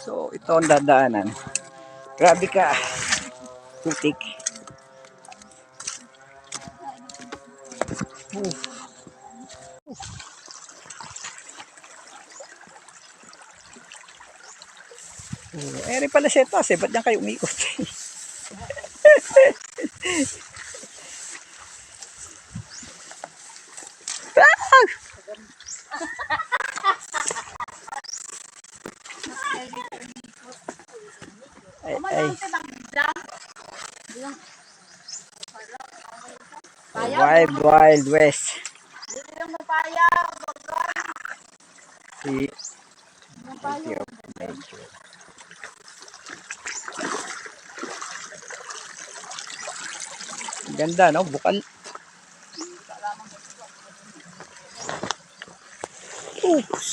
So, ito ang dadaanan. Grabe ka. Putik. Eri pala siya taas eh. Ba't yan kayo umikot? Ay. Wild West. Ganda, no? Bukal. Oops.